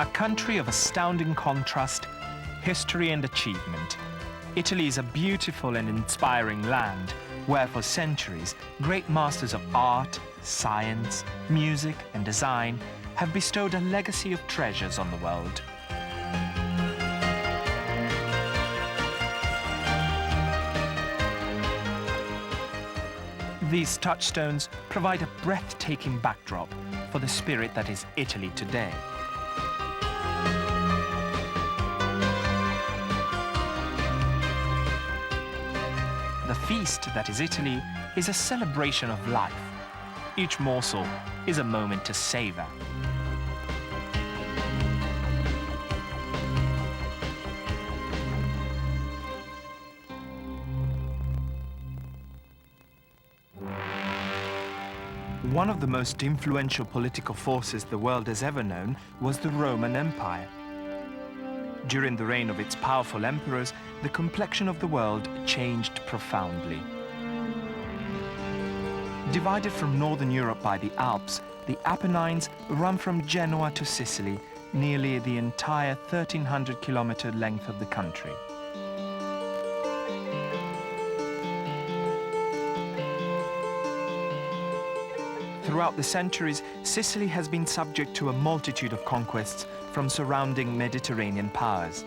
A country of astounding contrast, history and achievement, Italy is a beautiful and inspiring land where for centuries great masters of art, science, music and design have bestowed a legacy of treasures on the world. These touchstones provide a breathtaking backdrop for the spirit that is Italy today. The feast that is Italy is a celebration of life. Each morsel is a moment to savor. One of the most influential political forces the world has ever known was the Roman Empire. During the reign of its powerful emperors, the complexion of the world changed profoundly. Divided from northern Europe by the Alps, the Apennines run from Genoa to Sicily, nearly the entire 1,300-kilometer length of the country. Throughout the centuries, Sicily has been subject to a multitude of conquests from surrounding Mediterranean powers.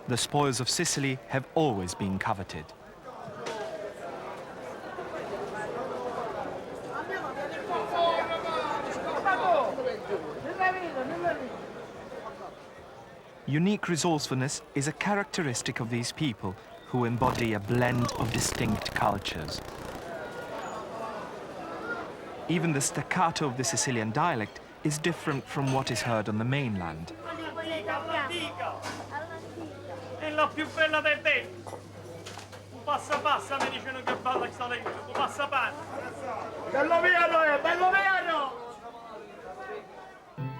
The spoils of Sicily have always been coveted. Unique resourcefulness is a characteristic of these people who embody a blend of distinct cultures. Even the staccato of the Sicilian dialect is different from what is heard on the mainland.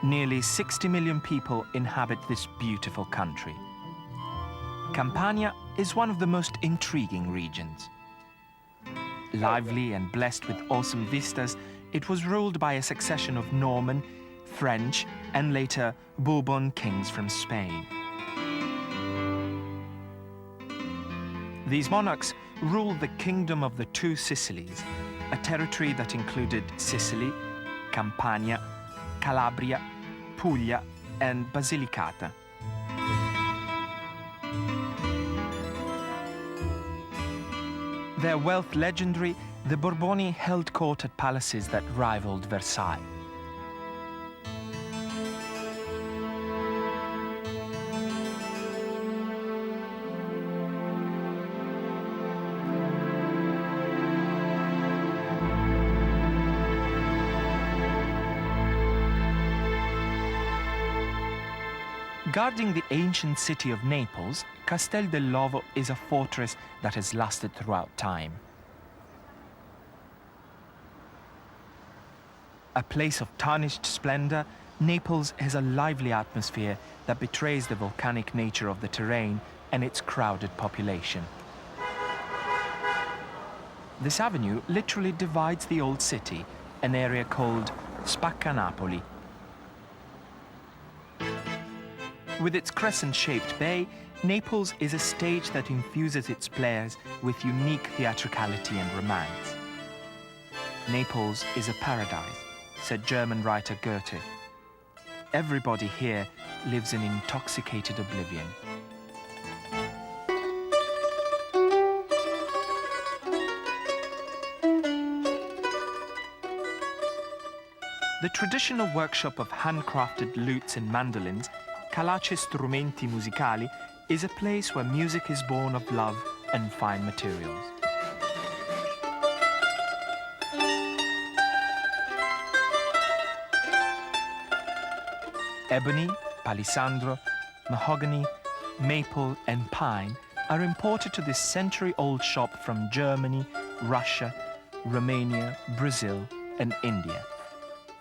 Nearly 60 million people inhabit this beautiful country. Campania is one of the most intriguing regions. Lively and blessed with awesome vistas, it was ruled by a succession of Norman, French, and later Bourbon kings from Spain. These monarchs ruled the Kingdom of the Two Sicilies, a territory that included Sicily, Campania, Calabria, Puglia, and Basilicata. Their wealth legendary, the Bourboni held court at palaces that rivaled Versailles. Guarding the ancient city of Naples, Castel dell'Ovo is a fortress that has lasted throughout time. A place of tarnished splendor, Naples has a lively atmosphere that betrays the volcanic nature of the terrain and its crowded population. This avenue literally divides the old city, an area called Spaccanapoli. With its crescent-shaped bay, Naples is a stage that infuses its players with unique theatricality and romance. Naples is a paradise, said German writer Goethe. Everybody here lives in intoxicated oblivion. The traditional workshop of handcrafted lutes and mandolins, Calace Strumenti Musicali, is a place where music is born of love and fine materials. Ebony, palisandro, mahogany, maple and pine are imported to this century-old shop from Germany, Russia, Romania, Brazil and India.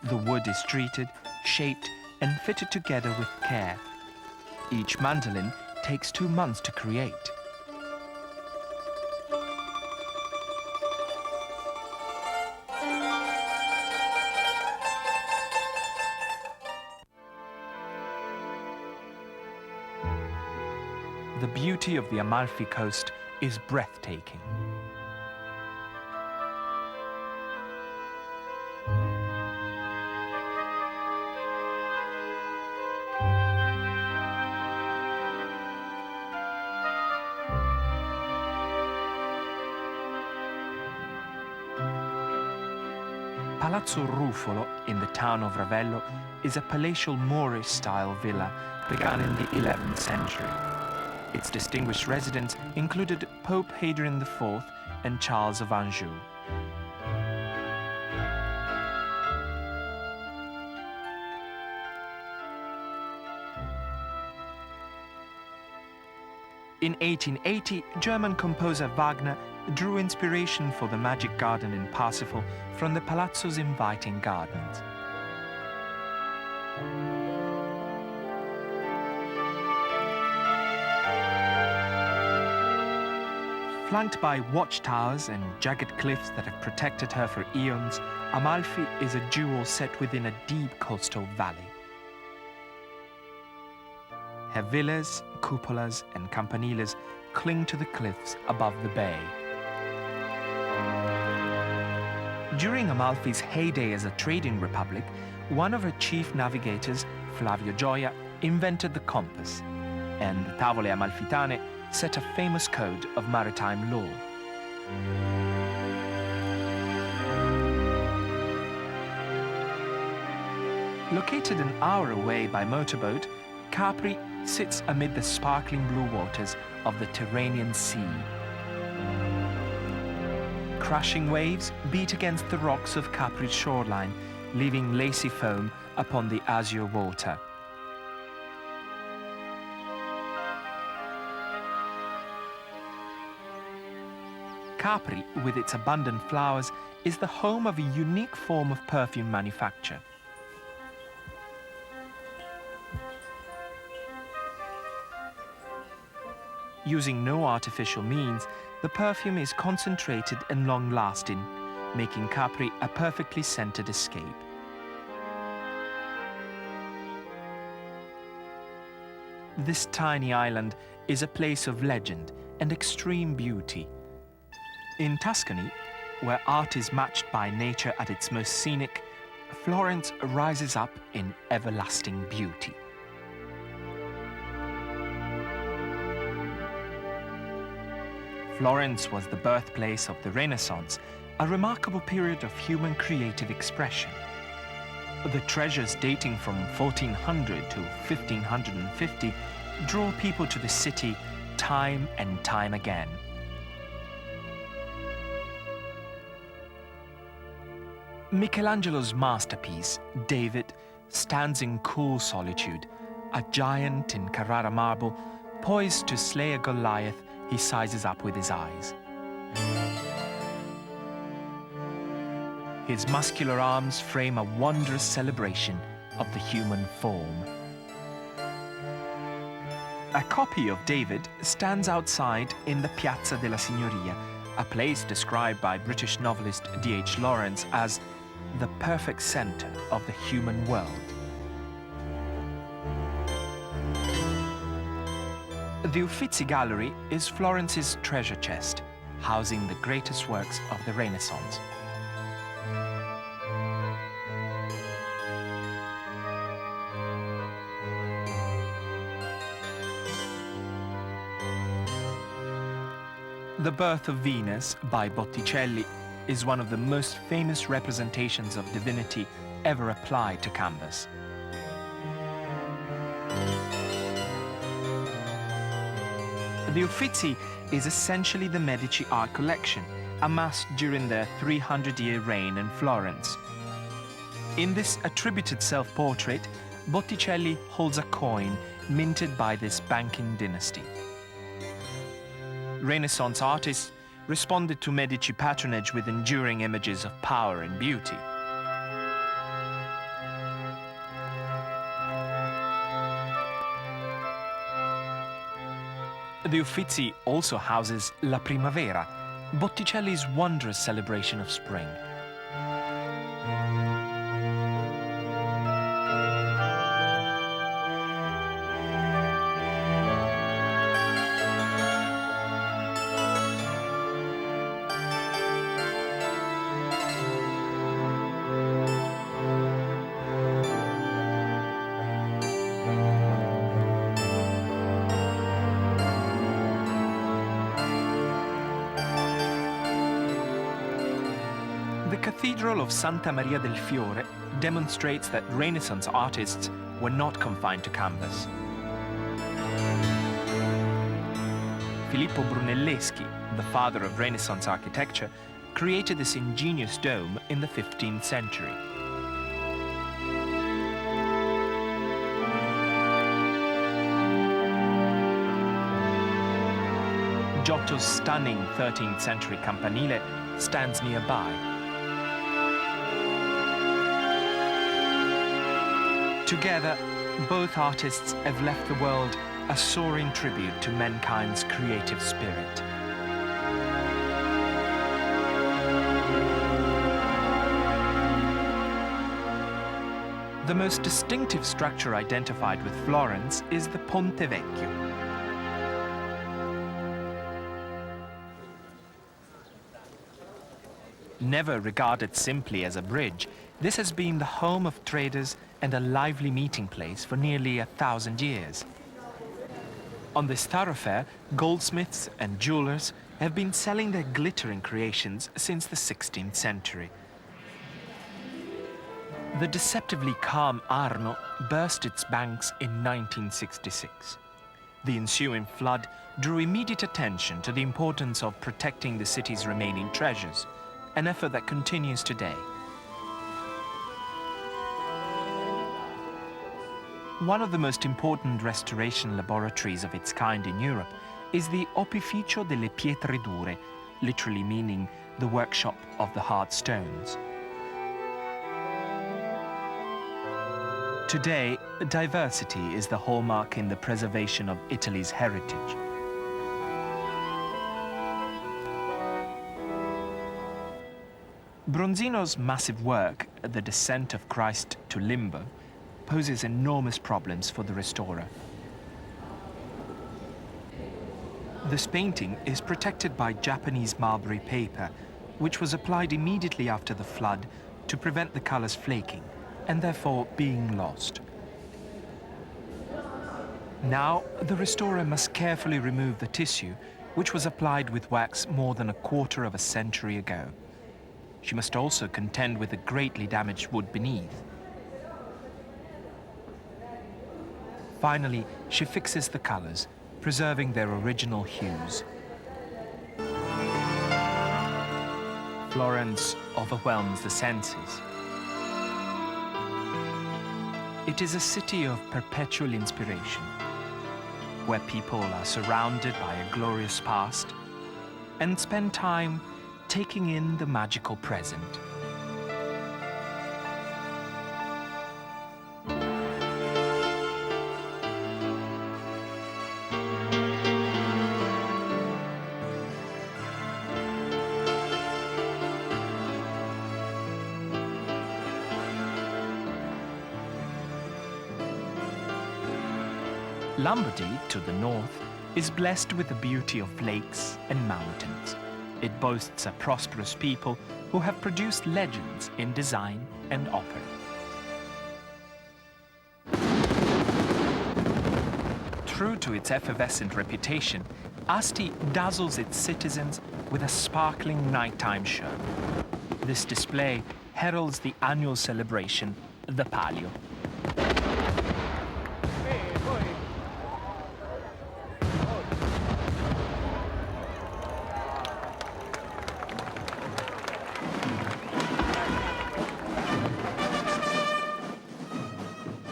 The wood is treated, shaped and fitted together with care. Each mandolin takes 2 months to create. The beauty of the Amalfi Coast is breathtaking. Palazzo Ruffolo in the town of Ravello is a palatial Moorish-style villa begun in the 11th century. Its distinguished residents included Pope Hadrian IV and Charles of Anjou. In 1880, German composer Wagner drew inspiration for the Magic Garden in Parsifal from the palazzo's inviting gardens. Flanked by watchtowers and jagged cliffs that have protected her for eons, Amalfi is a jewel set within a deep coastal valley. Her villas, cupolas and campaniles cling to the cliffs above the bay. During Amalfi's heyday as a trading republic, one of her chief navigators, Flavio Gioia, invented the compass, and the Tavole Amalfitane set a famous code of maritime law. Located an hour away by motorboat, Capri sits amid the sparkling blue waters of the Tyrrhenian Sea. Crashing waves beat against the rocks of Capri's shoreline, leaving lacy foam upon the azure water. Capri, with its abundant flowers, is the home of a unique form of perfume manufacture. Using no artificial means, the perfume is concentrated and long-lasting, making Capri a perfectly scented escape. This tiny island is a place of legend and extreme beauty. In Tuscany, where art is matched by nature at its most scenic, Florence rises up in everlasting beauty. Florence was the birthplace of the Renaissance, a remarkable period of human creative expression. The treasures dating from 1400 to 1550 draw people to the city time and time again. Michelangelo's masterpiece, David, stands in cool solitude, a giant in Carrara marble, poised to slay a Goliath he sizes up with his eyes. His muscular arms frame a wondrous celebration of the human form. A copy of David stands outside in the Piazza della Signoria, a place described by British novelist D.H. Lawrence as the perfect center of the human world. The Uffizi Gallery is Florence's treasure chest, housing the greatest works of the Renaissance. The Birth of Venus by Botticelli is one of the most famous representations of divinity ever applied to canvas. The Uffizi is essentially the Medici art collection, amassed during their 300-year reign in Florence. In this attributed self-portrait, Botticelli holds a coin minted by this banking dynasty. Renaissance artists responded to Medici patronage with enduring images of power and beauty. The Uffizi also houses La Primavera, Botticelli's wondrous celebration of spring. Cathedral of Santa Maria del Fiore demonstrates that Renaissance artists were not confined to canvas. Filippo Brunelleschi, the father of Renaissance architecture, created this ingenious dome in the 15th century. Giotto's stunning 13th century campanile stands nearby. Together, both artists have left the world a soaring tribute to mankind's creative spirit. The most distinctive structure identified with Florence is the Ponte Vecchio. Never regarded simply as a bridge, this has been the home of traders and a lively meeting place for nearly 1,000 years. On this thoroughfare, goldsmiths and jewelers have been selling their glittering creations since the 16th century. The deceptively calm Arno burst its banks in 1966. The ensuing flood drew immediate attention to the importance of protecting the city's remaining treasures, an effort that continues today. One of the most important restoration laboratories of its kind in Europe is the Opificio delle Pietre Dure, literally meaning the workshop of the hard stones. Today, diversity is the hallmark in the preservation of Italy's heritage. Bronzino's massive work, The Descent of Christ to Limbo, poses enormous problems for the restorer. This painting is protected by Japanese mulberry paper, which was applied immediately after the flood to prevent the colors flaking and therefore being lost. Now, the restorer must carefully remove the tissue, which was applied with wax more than a quarter of a century ago. She must also contend with the greatly damaged wood beneath. Finally, she fixes the colors, preserving their original hues. Florence overwhelms the senses. It is a city of perpetual inspiration, where people are surrounded by a glorious past and spend time taking in the magical present. Lombardy, to the north, is blessed with the beauty of lakes and mountains. It boasts a prosperous people who have produced legends in design and opera. True to its effervescent reputation, Asti dazzles its citizens with a sparkling nighttime show. This display heralds the annual celebration, the Palio.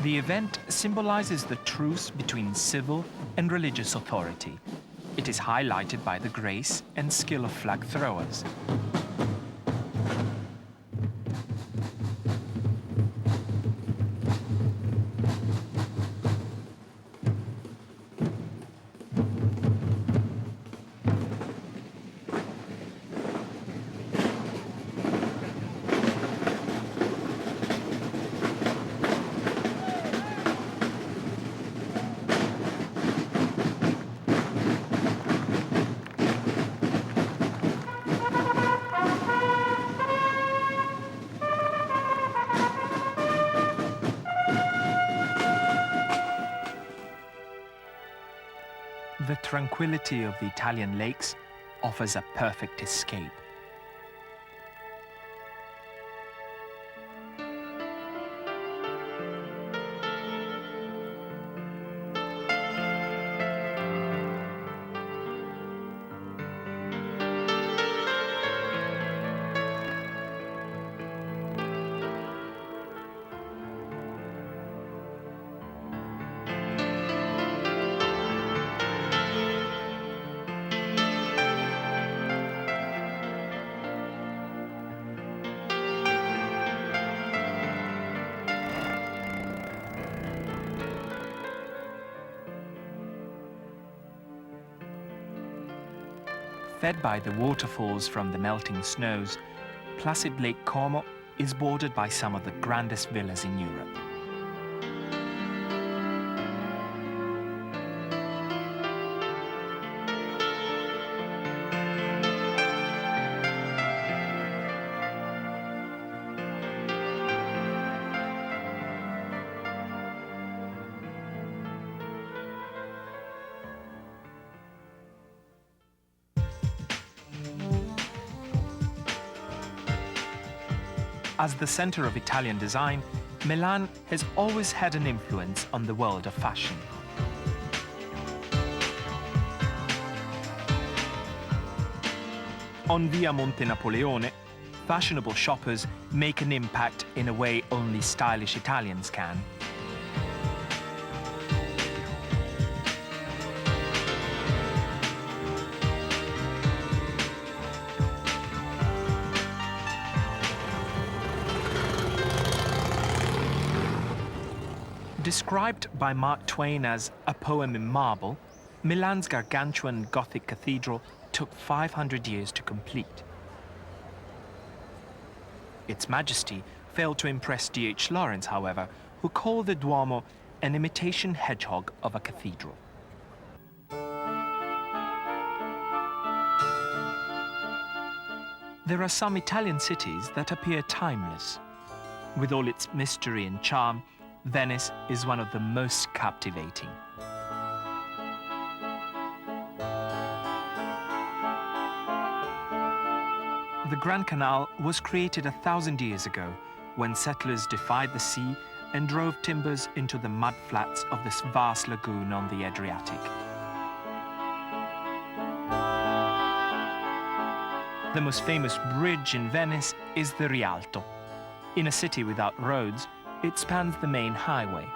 The event symbolizes the truce between civil and religious authority. It is highlighted by the grace and skill of flag throwers. The tranquility of the Italian lakes offers a perfect escape. Fed by the waterfalls from the melting snows, placid Lake Como is bordered by some of the grandest villas in Europe. As the center of Italian design, Milan has always had an influence on the world of fashion. On Via Monte Napoleone, fashionable shoppers make an impact in a way only stylish Italians can. Described by Mark Twain as a poem in marble, Milan's gargantuan Gothic cathedral took 500 years to complete. Its majesty failed to impress D.H. Lawrence, however, who called the Duomo an imitation hedgehog of a cathedral. There are some Italian cities that appear timeless. With all its mystery and charm, Venice is one of the most captivating. The Grand Canal was created 1,000 years ago when settlers defied the sea and drove timbers into the mud flats of this vast lagoon on the Adriatic. The most famous bridge in Venice is the Rialto. In a city without roads, it spans the main highway.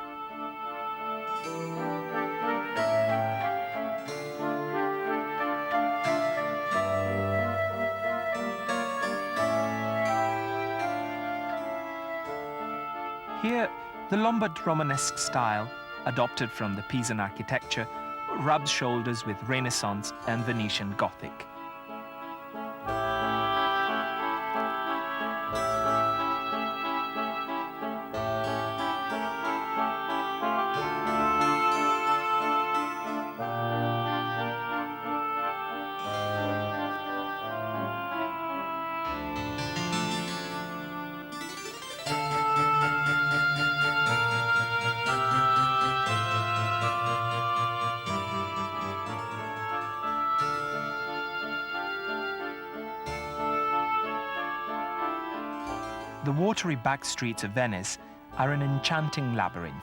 Here, the Lombard Romanesque style, adopted from the Pisan architecture, rubs shoulders with Renaissance and Venetian Gothic. The watery back streets of Venice are an enchanting labyrinth.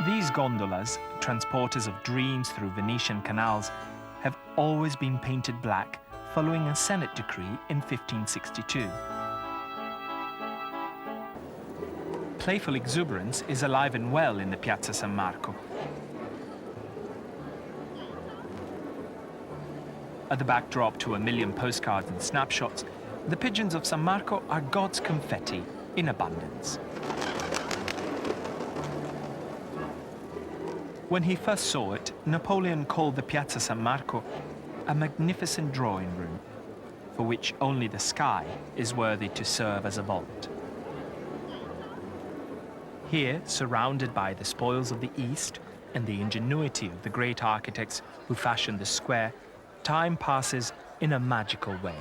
These gondolas, transporters of dreams through Venetian canals, have always been painted black following a Senate decree in 1562. Playful exuberance is alive and well in the Piazza San Marco. At the backdrop to a million postcards and snapshots, the pigeons of San Marco are God's confetti in abundance. When he first saw it, Napoleon called the Piazza San Marco a magnificent drawing room, for which only the sky is worthy to serve as a vault. Here, surrounded by the spoils of the East and the ingenuity of the great architects who fashioned the square, time passes in a magical way.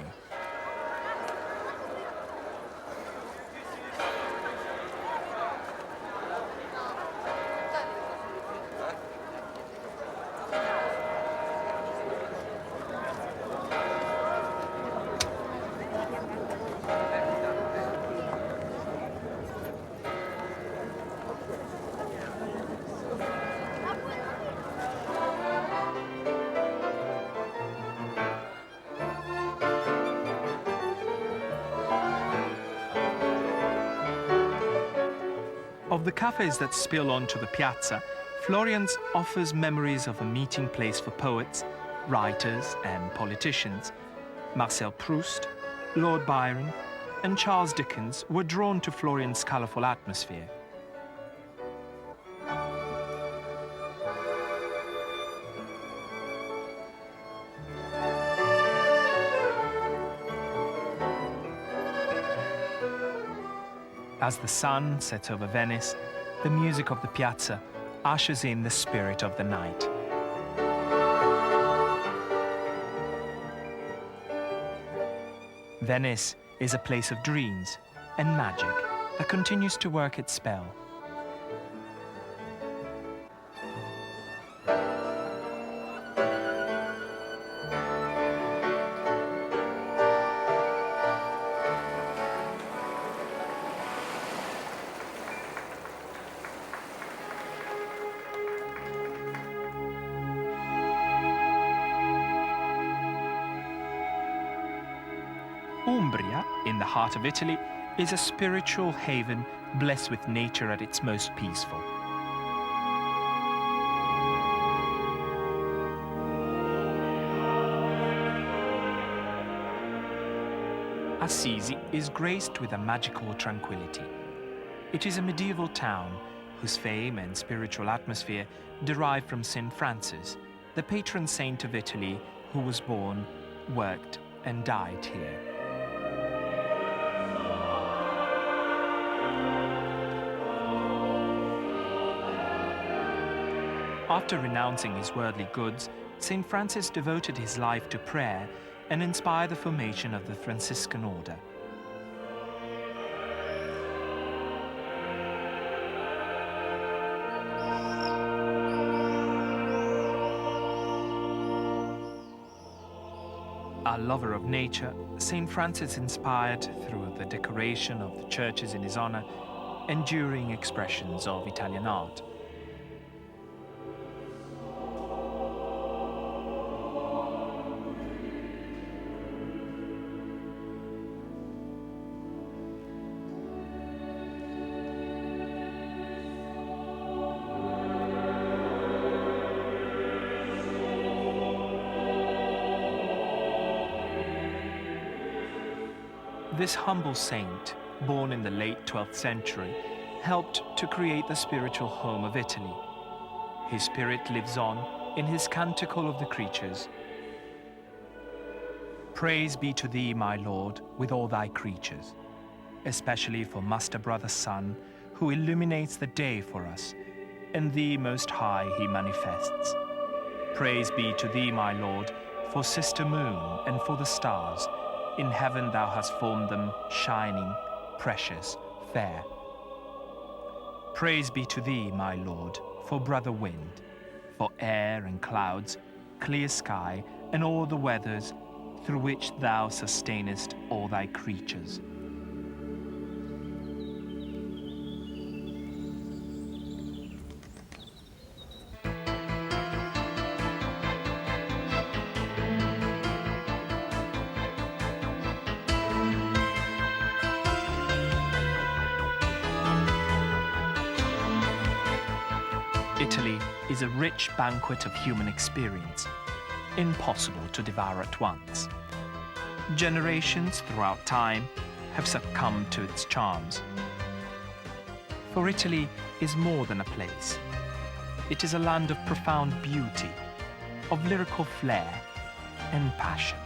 Of the cafes that spill onto the piazza, Florence offers memories of a meeting place for poets, writers and politicians. Marcel Proust, Lord Byron and Charles Dickens were drawn to Florence's colourful atmosphere. As the sun sets over Venice, the music of the piazza ushers in the spirit of the night. Venice is a place of dreams and magic that continues to work its spell. Umbria, in the heart of Italy, is a spiritual haven blessed with nature at its most peaceful. Assisi is graced with a magical tranquility. It is a medieval town whose fame and spiritual atmosphere derive from St. Francis, the patron saint of Italy, who was born, worked, and died here. After renouncing his worldly goods, St. Francis devoted his life to prayer and inspired the formation of the Franciscan order. A lover of nature, St. Francis inspired, through the decoration of the churches in his honor, enduring expressions of Italian art. This humble saint, born in the late 12th century, helped to create the spiritual home of Italy. His spirit lives on in his Canticle of the Creatures. Praise be to thee, my Lord, with all thy creatures, especially for Master Brother Sun, who illuminates the day for us, and thee most high he manifests. Praise be to thee, my Lord, for Sister Moon and for the stars. In heaven thou hast formed them, shining, precious, fair. Praise be to thee, my Lord, for Brother Wind, for air and clouds, clear sky, and all the weathers, through which thou sustainest all thy creatures. Italy is a rich banquet of human experience, impossible to devour at once. Generations throughout time have succumbed to its charms. For Italy is more than a place. It is a land of profound beauty, of lyrical flair and passion.